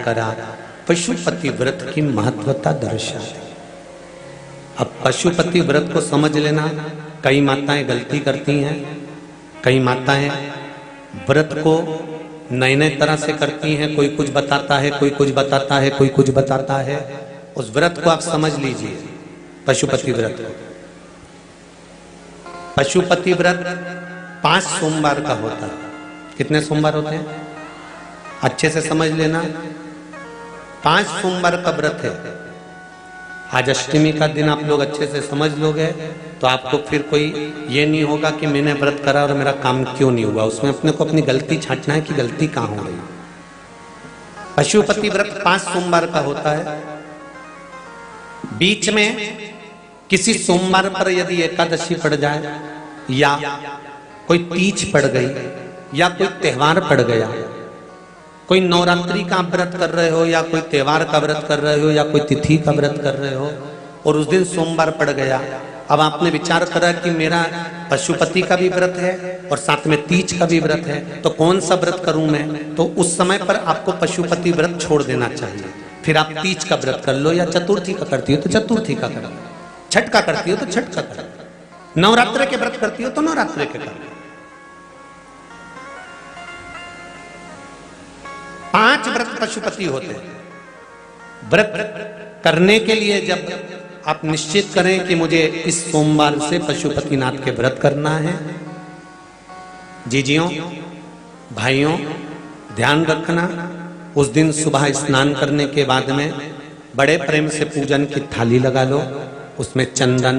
करा, पशुपति व्रत की महत्वता दर्शा। अब पशुपति व्रत को समझ लेना। कई माताएं गलती करती हैं, कई माताएं व्रत को नए नए तरह से करती हैं। कोई कुछ बताता है, कोई कुछ बताता है, कोई कुछ बताता है। उस व्रत को आप समझ लीजिए, पशुपति व्रत को। पशुपति व्रत 5 सोमवार का होता है। कितने सोमवार होते हैं? अच्छे से समझ लेना, 5 सोमवार का व्रत है। आज अष्टमी का दिन आप लोग अच्छे से समझ लोगे तो आपको फिर कोई ये नहीं होगा कि मैंने व्रत करा और मेरा काम क्यों नहीं हुआ। उसमें अपने को अपनी गलती छांटना है कि गलती कहां हो रही। पशुपति व्रत 5 सोमवार का होता है। बीच में किसी सोमवार पर यदि एकादशी पड़ जाए या कोई तीज पड़ गई या कोई त्योहार पड़ गया, कोई नवरात्रि का व्रत कर रहे हो या कोई त्योहार का व्रत कर रहे हो या कोई तिथि का व्रत कर रहे हो और उस दिन सोमवार पड़ गया, अब आपने विचार करा कि मेरा पशुपति का भी व्रत है और साथ में तीज का भी व्रत है, तो कौन सा व्रत करूं मैं? तो उस समय पर आपको पशुपति व्रत छोड़ देना चाहिए। फिर आप तीज का व्रत कर लो, या चतुर्थी का करती हो तो चतुर्थी का कर लो, छठ का करती हो तो छठ का कर लो, नवरात्र के व्रत करती हो तो नवरात्र के कर लो। 5 व्रत पशुपति होते हैं। व्रत करने के लिए जब आप निश्चित करें कि मुझे इस सोमवार से पशुपतिनाथ के व्रत करना है, जीजियों भाइयों ध्यान रखना, उस दिन सुबह स्नान करने के बाद में बड़े प्रेम से पूजन की थाली लगा लो। उसमें चंदन,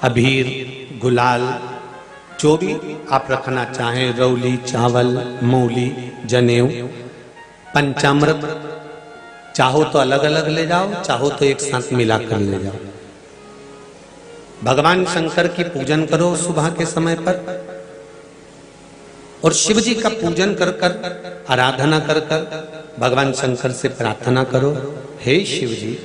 अबीर, गुलाल, जो भी आप रखना चाहें, रौली, चावल, मूली, जनेऊ, पंचामृत, चाहो तो अलग अलग ले जाओ, चाहो तो एक साथ मिलाकर ले जाओ। भगवान शंकर की पूजन करो सुबह के समय पर और शिव जी का पूजन कर कर, आराधना कर कर भगवान शंकर से प्रार्थना करो, हे शिव जी,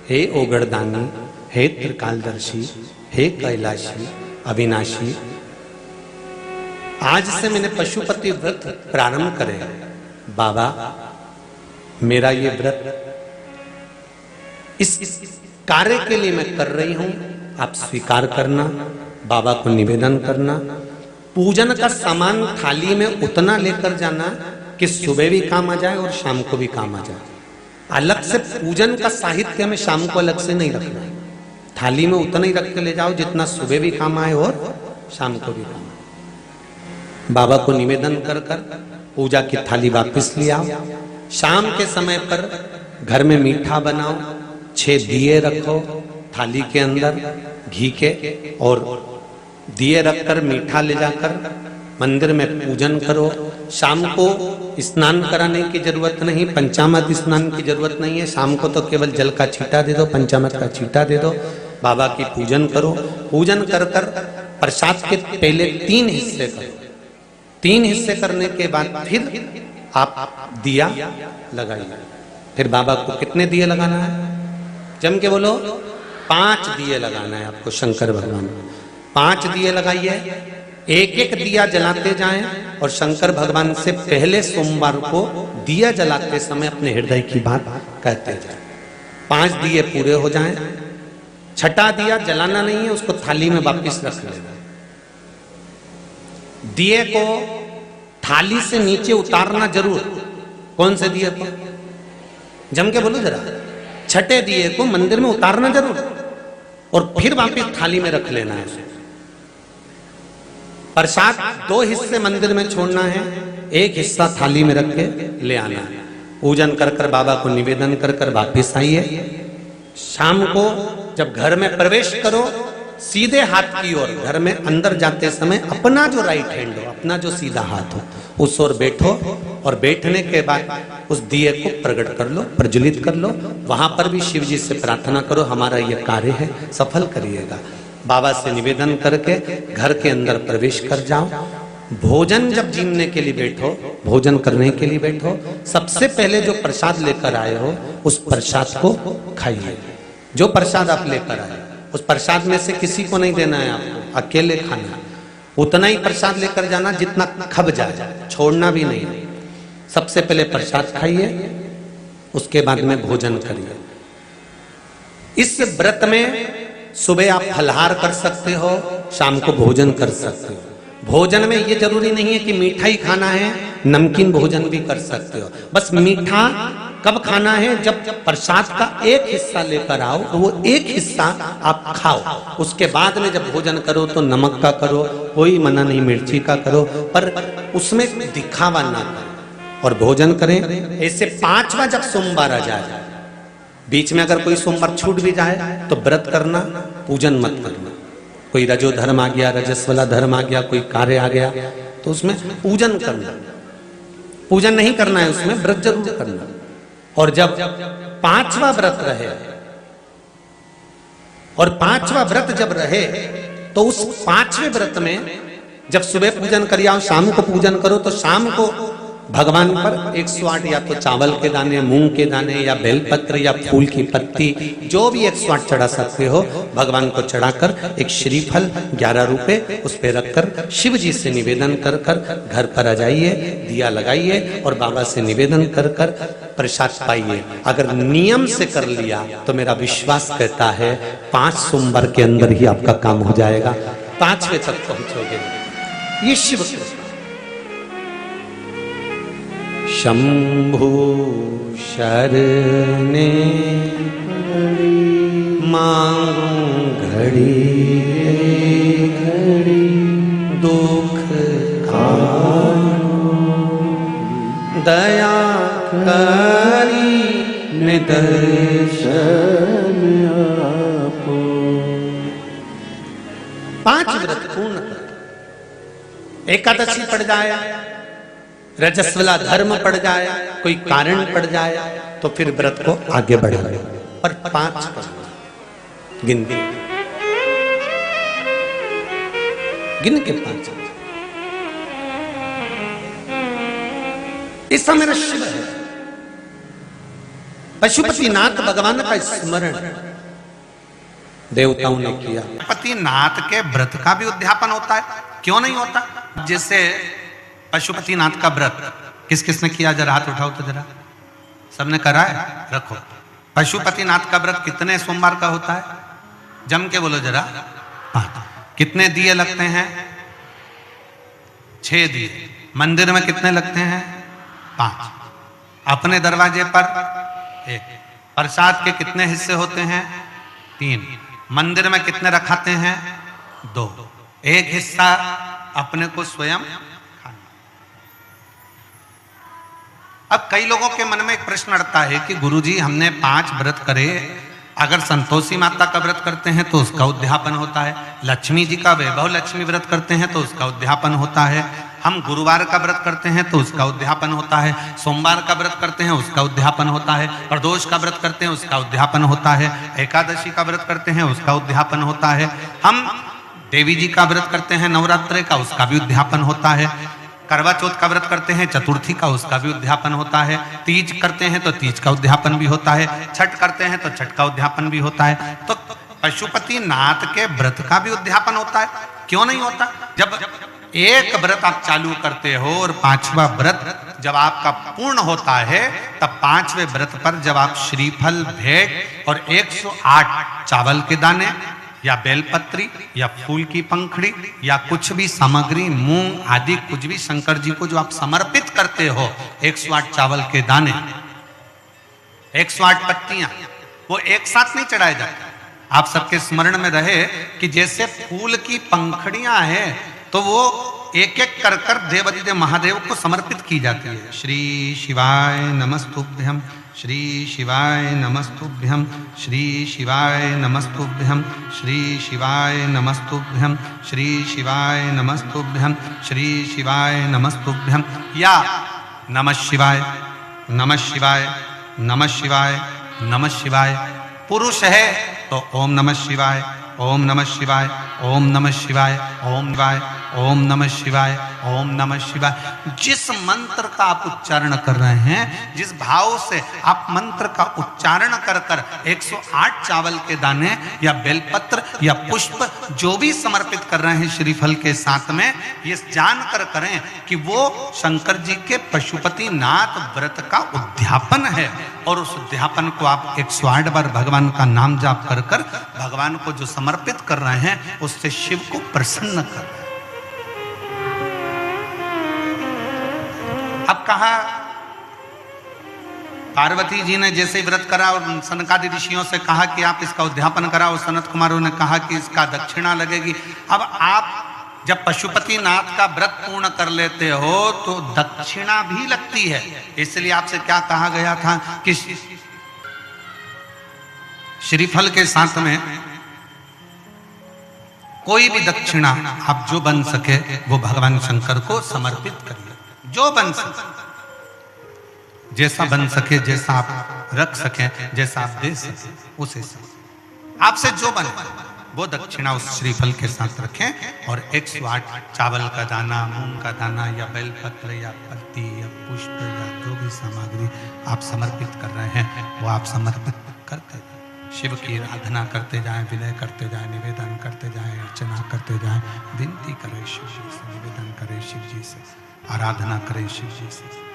हे ओगड़दानी, हे त्रिकालदर्शी, हे कैलाशी, अविनाशी, आज से मैंने पशुपति व्रत प्रारंभ करे। बाबा मेरा ये व्रत इस कार्य के लिए मैं कर रही हूं, आप स्वीकार करना। बाबा को निवेदन करना। पूजन का सामान थाली में उतना लेकर जाना कि सुबह भी काम आ जाए और शाम को भी काम आ जाए। अलग से पूजन का साहित्य में शाम को अलग से नहीं रखना है। थाली में उतना ही रख के ले जाओ जितना सुबह भी काम आए और शाम को भी काम आए। बाबा को निवेदन कर कर पूजा की थाली वापस ले आओ। शाम के समय पर घर में मीठा बनाओ, 6 दिए रखो थाली के अंदर घी के, और दिए रखकर मीठा ले जाकर मंदिर में पूजन करो। शाम को स्नान कराने की जरूरत नहीं, पंचामृत स्नान की जरूरत नहीं है। शाम को तो केवल जल का छींटा दे दो, पंचामृत का छींटा दे दो, बाबा की पूजन करो। पूजन कर कर प्रसाद के पहले 3 हिस्से करो। 3 हिस्से करने के बाद फिर आप दिया लगाइए। फिर बाबा को कितने दिए लगाना है? जम के बोलो, 5 दिए लगाना है आपको शंकर भगवान को। 5 दिए लगाइए, एक एक दिया जलाते जाएं और शंकर भगवान से पहले सोमवार को दिया जलाते समय अपने हृदय की बात कहते जाएं। 5 दिए पूरे हो जाएं। छठा दिया जलाना नहीं है, उसको थाली में वापस रख लेना। दिए को थाली से नीचे उतारना जरूर। कौन से दिए को? जम के बोलो जरा। छठे दिए को मंदिर में उतारना जरूर और फिर वापस थाली में रख लेना है। प्रसाद 2 हिस्से मंदिर में छोड़ना है, 1 हिस्सा थाली में रख के ले आना है। पूजन कर कर बाबा को निवेदन कर कर वापिस आइए। शाम को जब घर में प्रवेश करो, सीधे हाथ की ओर घर में अंदर जाते समय अपना जो राइट हैंड हो, अपना जो सीधा हाथ हो, उस ओर बैठो और बैठने के बाद उस दिए को प्रकट कर लो, प्रज्वलित कर लो। वहां पर भी शिव जी से प्रार्थना करो, हमारा यह कार्य है सफल करिएगा। बाबा से निवेदन करके घर के अंदर प्रवेश कर जाओ। भोजन जब जीमने के लिए बैठो, भोजन करने के लिए बैठो, सबसे पहले जो प्रसाद लेकर आए हो उस प्रसाद को खाइए। जो प्रसाद आप लेकर आए उस प्रसाद में से किसी को नहीं देना है आपको, अकेले खाना। उतना ही प्रसाद लेकर जाना जितना खब जाए, छोड़ना भी नहीं। सबसे पहले प्रसाद खाइए, उसके बाद में भोजन करिए। इस व्रत में सुबह आप फलहार कर सकते हो, शाम को भोजन कर सकते हो। भोजन में ये जरूरी नहीं है कि मीठा ही खाना है, नमकीन भोजन भी कर सकते हो। बस मीठा कब खाना है, जब प्रसाद का एक हिस्सा लेकर आओ तो वो एक हिस्सा आप खाओ। उसके बाद में जब भोजन करो तो नमक का करो, कोई मना नहीं, मिर्ची का करो, पर उसमें दिखावा ना करो और भोजन करें। ऐसे 5वां जब सोमवार आ जाए, बीच में अगर कोई सोमवार छूट भी जाए तो व्रत करना, पूजन मत करना। कोई रजो धर्म आ गया, रजस्वला धर्म आ गया, कोई कार्य आ गया तो उसमें पूजन करना, पूजन नहीं करना है, उसमें व्रत जरूर करना। और जब 5वां व्रत रहे और 5वां व्रत जब रहे तो उस 5वें व्रत में जब सुबह पूजन करिए और शाम को पूजन करो तो शाम को भगवान पर 108 या तो चावल के दाने, मूंग के दाने या बेलपत्र या फूल की पत्ती, जो भी 108 चढ़ा सकते हो भगवान को चढ़ाकर एक श्रीफल 11 रुपए उस पे रखकर शिव जी से निवेदन कर कर घर पर आ जाइए, दिया लगाइए और बाबा से निवेदन कर कर प्रसाद पाइए। अगर नियम से कर लिया तो मेरा विश्वास कहता है 5 सोमवार के अंदर ही आपका काम हो जाएगा, 5वें तक पहुंचोगे। ये शिव शंभु शरणे मांगू घड़ी घड़ी दुख दया करी निदर्शन आपो। 5 व्रत पूर्ण कर, एकादशी पड़ जाए, रजस्वला धर्म पड़ जाए, कोई कारण पड़ जाए तो फिर व्रत को आगे बढ़ाए। पर 5 गिन के 5। ऐसा मेरा शिव है। पशुपतिनाथ भगवान का स्मरण देवताओं ने किया। पशुपतिनाथ के व्रत का भी उद्यापन होता है, क्यों नहीं होता? जैसे पशुपतिनाथ का व्रत किस किस ने किया, जरा हाथ उठाओ तो जरा। सबने करा है? रखो। पशुपतिनाथ का व्रत कितने सोमवार का होता है? जम के बोलो जरा। 5। कितने दिए लगते हैं? 6 दिए। मंदिर में कितने लगते हैं? 5। अपने दरवाजे पर 1। प्रसाद के कितने हिस्से होते हैं? 3। मंदिर में कितने रखाते हैं? 2। एक हिस्सा अपने को स्वयं खाना। अब कई लोगों के मन में एक प्रश्न अड़ता है कि गुरुजी हमने 5 व्रत करे, अगर संतोषी माता का व्रत करते हैं तो उसका उद्यापन होता है, लक्ष्मी जी का वैभव लक्ष्मी व्रत करते हैं तो उसका उद्यापन होता है, हम गुरुवार का व्रत करते हैं तो उसका उद्यापन होता है, सोमवार का व्रत करते हैं उसका उद्यापन होता है, प्रदोष का व्रत करते हैं उसका उद्यापन होता है, एकादशी का व्रत करते हैं उसका उद्यापन होता है, हम देवी जी का व्रत करते हैं नवरात्रि का, उसका भी उद्यापन होता है, करवा चौथ का व्रत करते हैं चतुर्थी का, उसका भी उद्यापन होता है, तीज करते हैं तो तीज का उद्यापन भी होता है, छठ करते हैं तो छठ का उद्यापन भी होता है। तो पशुपतिनाथ के व्रत का भी उद्यापन होता है, क्यों नहीं होता? जब एक व्रत आप चालू करते हो और 5वां व्रत जब आपका पूर्ण होता है, तब 5वें व्रत पर जब आप श्रीफल, भेंट और 108 चावल के दाने या बेलपत्री या फूल की पंखड़ी या कुछ भी सामग्री, मूंग आदि कुछ भी शंकर जी को जो आप समर्पित करते हो, 108 चावल के दाने, 108 पत्तियां, वो एक साथ नहीं चढ़ाए जाते। आप सबके स्मरण में रहे कि जैसे फूल की पंखड़ियां हैं तो वो एक एक कर कर देवाधिदेव महादेव को समर्पित की जाती है। श्री शिवाय नमस्तुभ्यम, श्री शिवाय नमस्तुभ्यम, श्री शिवाय नमस्तुभ्यम, श्री शिवाय नमस्तुभ्यम, श्री शिवाय नमस्तुभ्यम, श्री शिवाय नमस्तुभ्यम, या नमः शिवाय, नमः शिवाय, नमः शिवाय, नमः शिवाय। पुरुष है तो ओम नमः शिवाय, ओम नमः शिवाय, ओम नमः शिवाय, ओम शिवाय। ओम नमः शिवाय, ओम नमः शिवाय। जिस मंत्र का आप उच्चारण कर रहे हैं, जिस भाव से आप मंत्र का उच्चारण कर कर 108 चावल के दाने या बेलपत्र या पुष्प जो भी समर्पित कर रहे हैं श्रीफल के साथ में, ये जानकर करें कि वो शंकर जी के पशुपति नाथ व्रत का उद्यापन है। और उस उद्यापन को आप 108 बार भगवान का नाम जाप कर कर भगवान को जो समर्पित कर रहे हैं, उससे शिव को प्रसन्न कर रहे हैं। अब कहा पार्वती जी ने जैसे व्रत करा और सनकादि ऋषियों से कहा कि आप इसका उद्यापन कराओ, सनत कुमारों ने कहा कि इसका दक्षिणा लगेगी। अब आप जब पशुपति नाथ का व्रत पूर्ण कर लेते हो तो दक्षिणा भी लगती है। इसलिए आपसे क्या कहा गया था कि श्रीफल के साथ में कोई भी दक्षिणा आप जो बन सके वो भगवान शंकर को समर्पित करिए, जो बन सके, जैसा बन सके, जैसा आप रख सके, जैसा आप दे सके, उसे आपसे जो बने वो दक्षिणा उस श्रीफल के साथ रखें। और 108 चावल का दाना, मूंग का दाना या बेलपत्र या पत्ती या पुष्प या जो भी सामग्री आप समर्पित कर रहे हैं वो आप समर्पित करते जाएं। शिव की आराधना करते जाएं, विनय करते जाएं, निवेदन करते जाएं, अर्चना करते जाएं, विनती करें शिव जी से, निवेदन करें शिव जी से, आराधना करें शिव जी से।